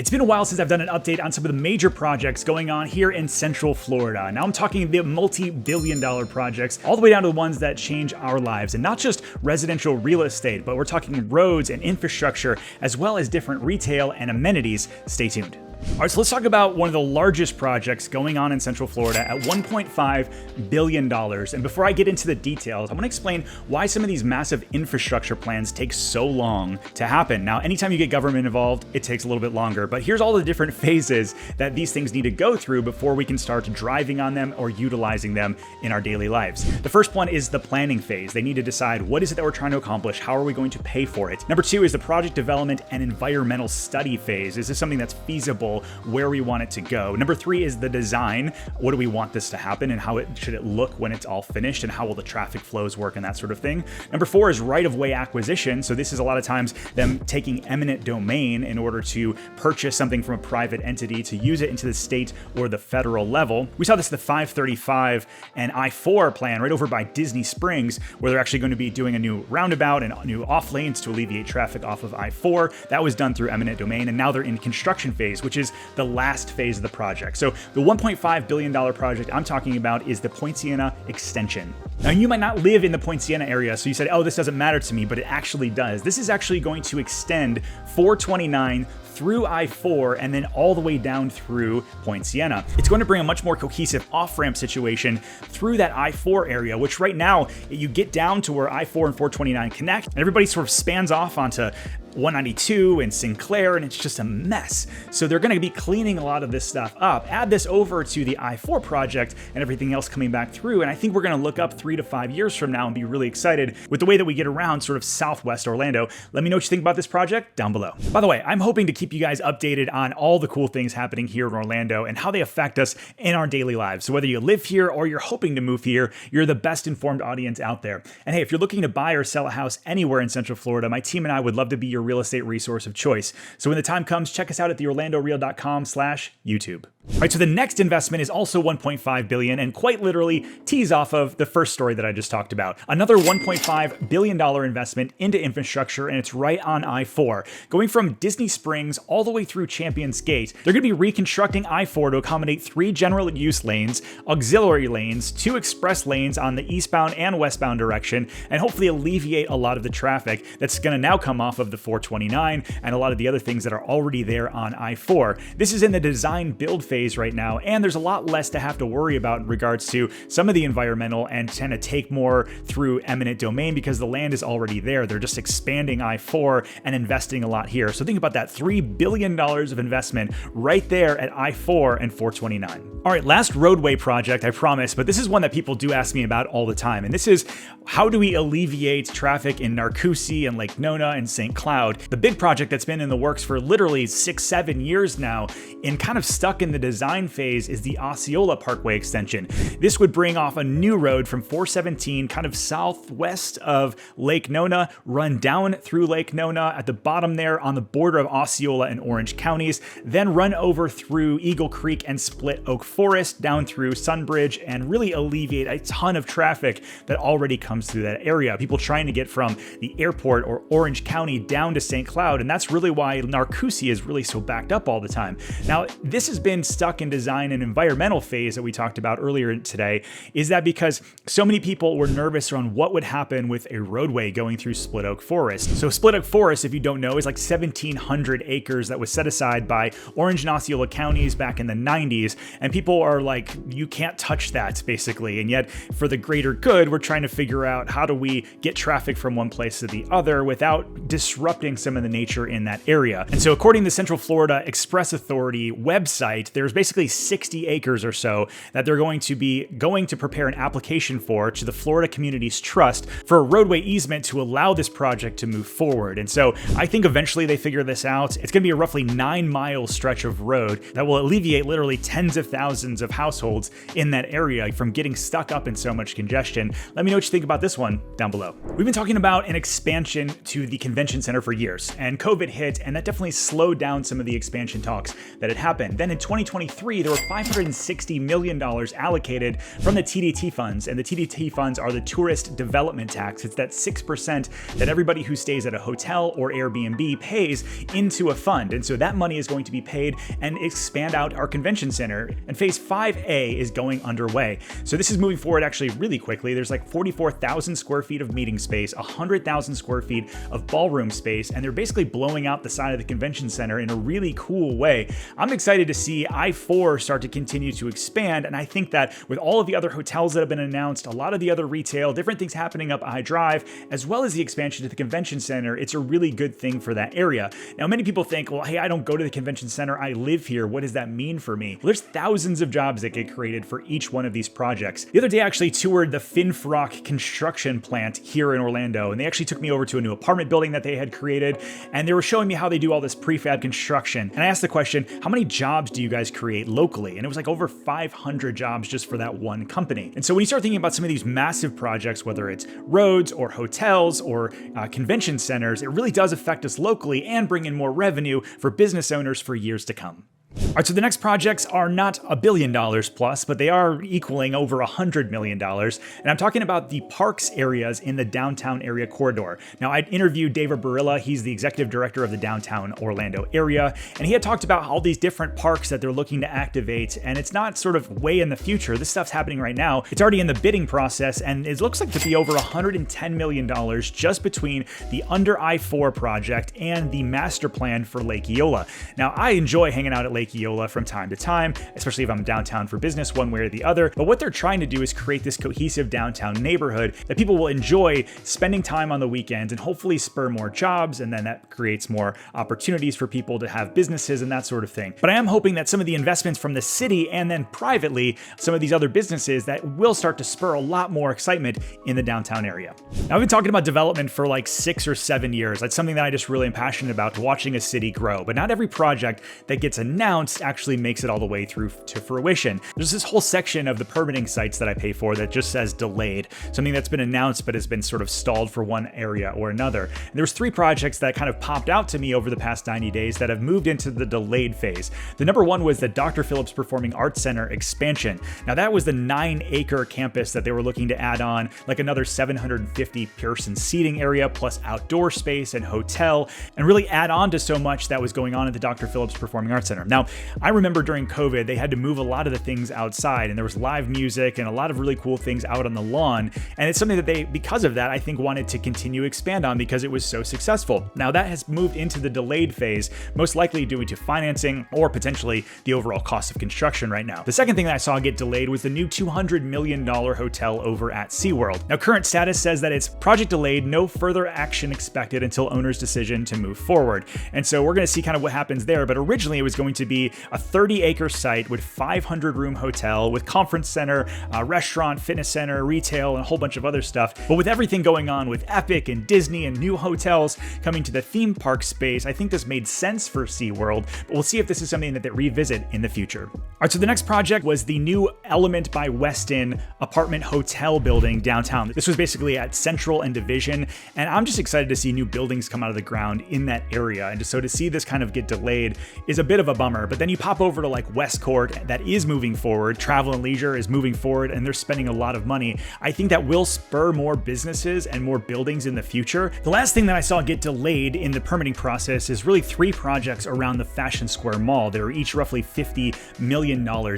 It's been a while since I've done an update on some of the major projects going on here in Central Florida. Now I'm talking the multi-billion-dollar projects, all the way down to the ones that change our lives, and not just residential real estate, but we're talking roads and infrastructure, as well as different retail and amenities. Stay tuned. All right, so let's talk about one of the largest projects going on in Central Florida at $1.5 billion. And before I get into the details, I want to explain why some of these massive infrastructure plans take so long to happen. Now, anytime you get government involved, it takes a little bit longer, but here's all the different phases that these things need to go through before we can start driving on them or utilizing them in our daily lives. The first one is the planning phase. They need to decide what is it that we're trying to accomplish? How are we going to pay for it? Number two is the project development and environmental study phase. Is this something that's feasible? Where we want it to go. Number three is the design. What do we want this to happen and how should it look when it's all finished and how will the traffic flows work and that sort of thing. Number four is right-of-way acquisition. So this is a lot of times them taking eminent domain in order to purchase something from a private entity to use it into the state or the federal level. We saw this at the 535 and I-4 plan right over by Disney Springs, where they're actually going to be doing a new roundabout and new off lanes to alleviate traffic off of I-4. That was done through eminent domain, and now they're in construction phase, which is the last phase of the project. So the $1.5 billion project I'm talking about is the Poinciana extension. Now, you might not live in the Poinciana area, so you said, oh, this doesn't matter to me, but it actually does. This is actually going to extend 429 through I-4 and then all the way down through Poinciana. It's going to bring a much more cohesive off-ramp situation through that I-4 area, which right now you get down to where I-4 and 429 connect, and everybody sort of spans off onto 192 and Sinclair, and it's just a mess. So they're going to be cleaning a lot of this stuff up. Add this over to the I-4 project and everything else coming back through, and I think we're going to look up 3 to 5 years from now and be really excited with the way that we get around sort of southwest Orlando. Let me know what you think about this project down below. By the way, I'm hoping to keep you guys updated on all the cool things happening here in Orlando and how they affect us in our daily lives. So whether you live here or you're hoping to move here, you're the best informed audience out there. And hey, if you're looking to buy or sell a house anywhere in Central Florida, my team and I would love to be your real estate resource of choice. So when the time comes, check us out at theorlandoreal.com/YouTube. All right, so the next investment is also $1.5 billion and quite literally tees off of the first story that I just talked about. Another $1.5 billion investment into infrastructure, and it's right on I-4. Going from Disney Springs all the way through Champions Gate, they're going to be reconstructing I-4 to accommodate 3 general use lanes, auxiliary lanes, 2 express lanes on the eastbound and westbound direction, and hopefully alleviate a lot of the traffic that's going to now come off of the 429 and a lot of the other things that are already there on I-4. This is in the design build phase right now, and there's a lot less to have to worry about in regards to some of the environmental and tend to take more through eminent domain because the land is already there. They're just expanding I-4 and investing a lot here. So think about that, $3 billion of investment right there at I-4 and 429. All right, last roadway project, I promise, but this is one that people do ask me about all the time, and this is how do we alleviate traffic in Narcoossee and Lake Nona and St. Cloud? The big project that's been in the works for literally 6-7 years now and kind of stuck in the design phase is the Osceola Parkway extension. This would bring off a new road from 417 kind of southwest of Lake Nona, run down through Lake Nona at the bottom there on the border of Osceola and Orange counties, then run over through Eagle Creek and Split Oak Forest down through Sunbridge and really alleviate a ton of traffic that already comes through that area. People trying to get from the airport or Orange County down to St. Cloud, and that's really why Narcoossee is really so backed up all the time. Now, this has been stuck in design and environmental phase that we talked about earlier today, is that because so many people were nervous around what would happen with a roadway going through Split Oak Forest. So Split Oak Forest, if you don't know, is like 1,700 acres that was set aside by Orange and Osceola counties back in the 90s, and people are like, you can't touch that, basically. And yet, for the greater good, we're trying to figure out how do we get traffic from one place to the other without disrupting some of the nature in that area. And so according to the Central Florida Express Authority website, there's basically 60 acres or so that they're going to prepare an application for to the Florida Communities Trust for a roadway easement to allow this project to move forward. And so I think eventually they figure this out. It's going to be a roughly 9-mile stretch of road that will alleviate literally tens of thousands of households in that area from getting stuck up in so much congestion. Let me know what you think about this one down below. We've been talking about an expansion to the convention center for years, and COVID hit, and that definitely slowed down some of the expansion talks that had happened. Then in 2020, 2023, there were $560 million allocated from the TDT funds, and the TDT funds are the Tourist Development Tax. It's that 6% that everybody who stays at a hotel or Airbnb pays into a fund, and so that money is going to be paid and expand out our convention center, and phase 5A is going underway. So this is moving forward actually really quickly. There's like 44,000 square feet of meeting space, 100,000 square feet of ballroom space, and they're basically blowing out the side of the convention center in a really cool way. I'm excited to see I-4 start to continue to expand, and I think that with all of the other hotels that have been announced, a lot of the other retail, different things happening up I-Drive, as well as the expansion to the convention center, it's a really good thing for that area. Now, many people think, well, hey, I don't go to the convention center, I live here. What does that mean for me? Well, there's thousands of jobs that get created for each one of these projects. The other day, I actually toured the Finfrock construction plant here in Orlando, and they actually took me over to a new apartment building that they had created, and they were showing me how they do all this prefab construction. And I asked the question, how many jobs do you guys create locally? And it was like over 500 jobs just for that one company. And so when you start thinking about some of these massive projects, whether it's roads or hotels or convention centers, it really does affect us locally and bring in more revenue for business owners for years to come. All right, so the next projects are not $1 billion plus, but they are equaling over $100 million. And I'm talking about the parks areas in the downtown area corridor. Now, I interviewed David Barilla. He's the executive director of the downtown Orlando area. And he had talked about all these different parks that they're looking to activate. And it's not sort of way in the future. This stuff's happening right now. It's already in the bidding process. And it looks like to be over $110 million just between the Under I-4 project and the master plan for Lake Eola. Now, I enjoy hanging out at Lake Eola from time to time, especially if I'm downtown for business one way or the other. But what they're trying to do is create this cohesive downtown neighborhood that people will enjoy spending time on the weekends and hopefully spur more jobs. And then that creates more opportunities for people to have businesses and that sort of thing. But I am hoping that some of the investments from the city and then privately, some of these other businesses that will start to spur a lot more excitement in the downtown area. Now, I've been talking about development for like 6 or 7 years. That's something that I just really am passionate about, watching a city grow. But not every project that gets announced actually makes it all the way through to fruition. There's this whole section of the permitting sites that I pay for that just says delayed, something that's been announced but has been sort of stalled for one area or another. And there's 3 projects that kind of popped out to me over the past 90 days that have moved into the delayed phase. The number one was the Dr. Phillips Performing Arts Center expansion. Now, that was the 9-acre campus that they were looking to add on, like another 750-person seating area plus outdoor space and hotel, and really add on to so much that was going on at the Dr. Phillips Performing Arts Center. Now, I remember during COVID, they had to move a lot of the things outside, and there was live music and a lot of really cool things out on the lawn. And it's something that they, because of that, I think wanted to continue to expand on because it was so successful. Now that has moved into the delayed phase, most likely due to financing or potentially the overall cost of construction right now. The second thing that I saw get delayed was the new $200 million hotel over at SeaWorld. Now, current status says that it's project delayed, no further action expected until owner's decision to move forward. And so we're going to see kind of what happens there. But originally it was going to be a 30-acre site with 500-room hotel with conference center, restaurant, fitness center, retail, and a whole bunch of other stuff. But with everything going on with Epic and Disney and new hotels coming to the theme park space, I think this made sense for SeaWorld, but we'll see if this is something that they revisit in the future. All right, so the next project was the new Element by Westin apartment hotel building downtown. This was basically at Central and Division, and I'm just excited to see new buildings come out of the ground in that area. And so to see this kind of get delayed is a bit of a bummer. But then you pop over to like Westcourt, that is moving forward. Travel and Leisure is moving forward, and they're spending a lot of money. I think that will spur more businesses and more buildings in the future. The last thing that I saw get delayed in the permitting process is really 3 projects around the Fashion Square Mall. They were each roughly $50 million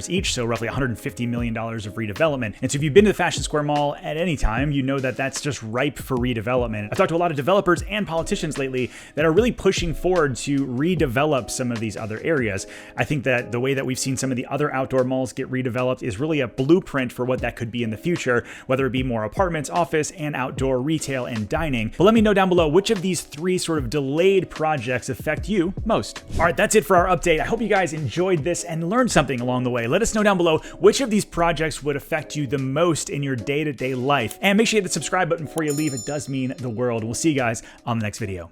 each, so roughly $150 million of redevelopment. And so if you've been to the Fashion Square Mall at any time, you know that that's just ripe for redevelopment. I've talked to a lot of developers and politicians lately that are really pushing forward to redevelop some of these other areas. I think that the way that we've seen some of the other outdoor malls get redeveloped is really a blueprint for what that could be in the future, whether it be more apartments, office, and outdoor retail and dining. But let me know down below which of these 3 sort of delayed projects affect you most. All right, that's it for our update. I hope you guys enjoyed this and learned something along the way. Let us know down below which of these projects would affect you the most in your day-to-day life. And make sure you hit the subscribe button before you leave. It does mean the world. We'll see you guys on the next video.